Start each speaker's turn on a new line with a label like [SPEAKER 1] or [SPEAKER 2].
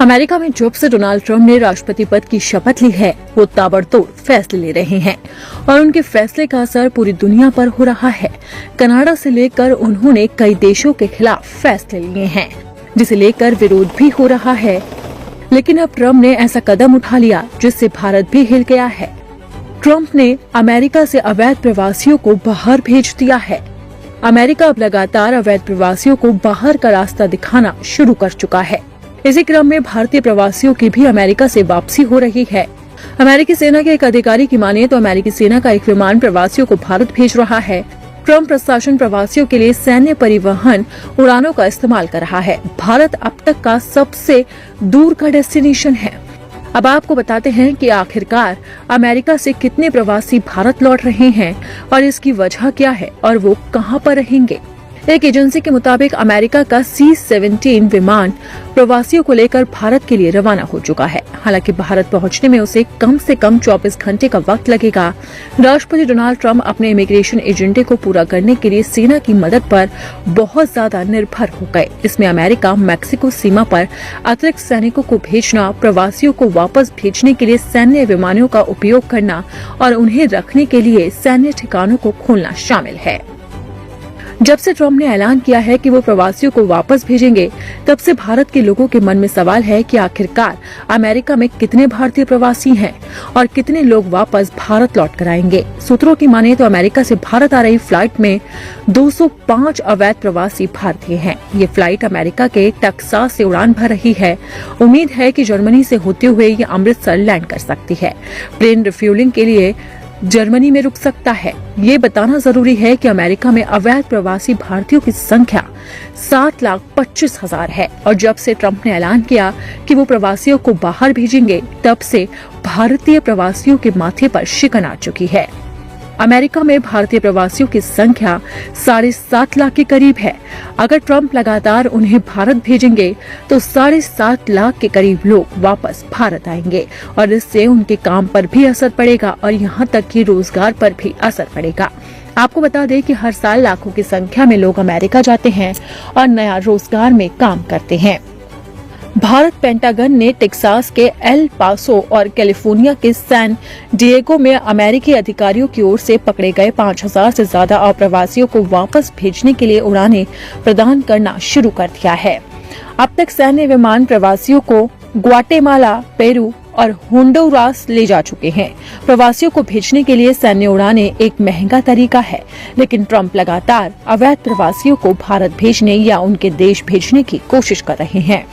[SPEAKER 1] America में जब से डोनाल्ड ट्रंप ने राष्ट्रपति पद की शपथ ली है, वो ताबड़तोड़ फैसले ले रहे हैं और उनके फैसले का असर पूरी दुनिया पर हो रहा है। कनाडा से लेकर उन्होंने कई देशों के खिलाफ फैसले लिए हैं, जिसे लेकर विरोध भी हो रहा है। लेकिन अब ट्रंप ने ऐसा कदम उठा लिया जिससे भारत भी हिल गया है। ट्रंप ने अमेरिका से अवैध प्रवासियों को बाहर भेज दिया है। अमेरिका अब लगातार अवैध प्रवासियों को बाहर का रास्ता दिखाना शुरू कर चुका है। इसी क्रम में भारतीय प्रवासियों की भी अमेरिका से वापसी हो रही है। अमेरिकी सेना के एक अधिकारी की माने तो अमेरिकी सेना का एक विमान प्रवासियों को भारत भेज रहा है। ट्रंप प्रशासन प्रवासियों के लिए सैन्य परिवहन उड़ानों का इस्तेमाल कर रहा है। भारत अब तक का सबसे दूर का डेस्टिनेशन है। अब आपको बताते हैं कि आखिरकार अमेरिका से कितने प्रवासी भारत लौट रहे हैं और इसकी वजह क्या है और वो कहां पर रहेंगे। एक एजेंसी के मुताबिक अमेरिका का C-17 विमान प्रवासियों को लेकर भारत के लिए रवाना हो चुका है। हालांकि भारत पहुंचने में उसे कम से कम 24 घंटे का वक्त लगेगा। राष्ट्रपति डोनाल्ड ट्रंप अपने इमिग्रेशन एजेंडे को पूरा करने के लिए सेना की मदद पर बहुत ज्यादा निर्भर हो गए। इसमें अमेरिका मैक्सिको सीमा पर अतिरिक्त सैनिकों को भेजना, प्रवासियों को वापस भेजने के लिए सैन्य विमानों का उपयोग करना और उन्हें रखने के लिए सैन्य ठिकानों को खोलना शामिल है। जब से ट्रंप ने ऐलान किया है कि वो प्रवासियों को वापस भेजेंगे, तब से भारत के लोगों के मन में सवाल है कि आखिरकार अमेरिका में कितने भारतीय प्रवासी हैं और कितने लोग वापस भारत लौट कर आएंगे। सूत्रों की माने तो अमेरिका से भारत आ रही फ्लाइट में 205 अवैध प्रवासी भारतीय हैं। ये फ्लाइट अमेरिका के टेक्सास से उड़ान भर रही है। उम्मीद है कि जर्मनी से होते हुए ये अमृतसर लैंड कर सकती है। प्लेन रिफ्यूलिंग के लिए जर्मनी में रुक सकता है। ये बताना जरूरी है कि अमेरिका में अवैध प्रवासी भारतीयों की संख्या 7,25,000 है और जब से ट्रंप ने ऐलान किया कि वो प्रवासियों को बाहर भेजेंगे, तब से भारतीय प्रवासियों के माथे पर शिकन आ चुकी है। अमेरिका में भारतीय प्रवासियों की संख्या 7.5 लाख के करीब है। अगर ट्रंप लगातार उन्हें भारत भेजेंगे तो 7.5 लाख के करीब लोग वापस भारत आएंगे और इससे उनके काम पर भी असर पड़ेगा और यहाँ तक कि रोजगार पर भी असर पड़ेगा। आपको बता दें कि हर साल लाखों की संख्या में लोग अमेरिका जाते हैं और नया रोजगार में काम करते हैं। भारत पेंटागन ने टेक्सास के एल पासो और कैलिफोर्निया के सैन डिएगो में अमेरिकी अधिकारियों की ओर से पकड़े गए 5,000 से ज्यादा अप्रवासियों को वापस भेजने के लिए उड़ानें प्रदान करना शुरू कर दिया है। अब तक सैन्य विमान प्रवासियों को ग्वाटेमाला, पेरू और होंडुरास ले जा चुके हैं। प्रवासियों को भेजने के लिए सैन्य उड़ानें एक महंगा तरीका है, लेकिन ट्रंप लगातार अवैध प्रवासियों को भारत भेजने या उनके देश भेजने की कोशिश कर रहे हैं।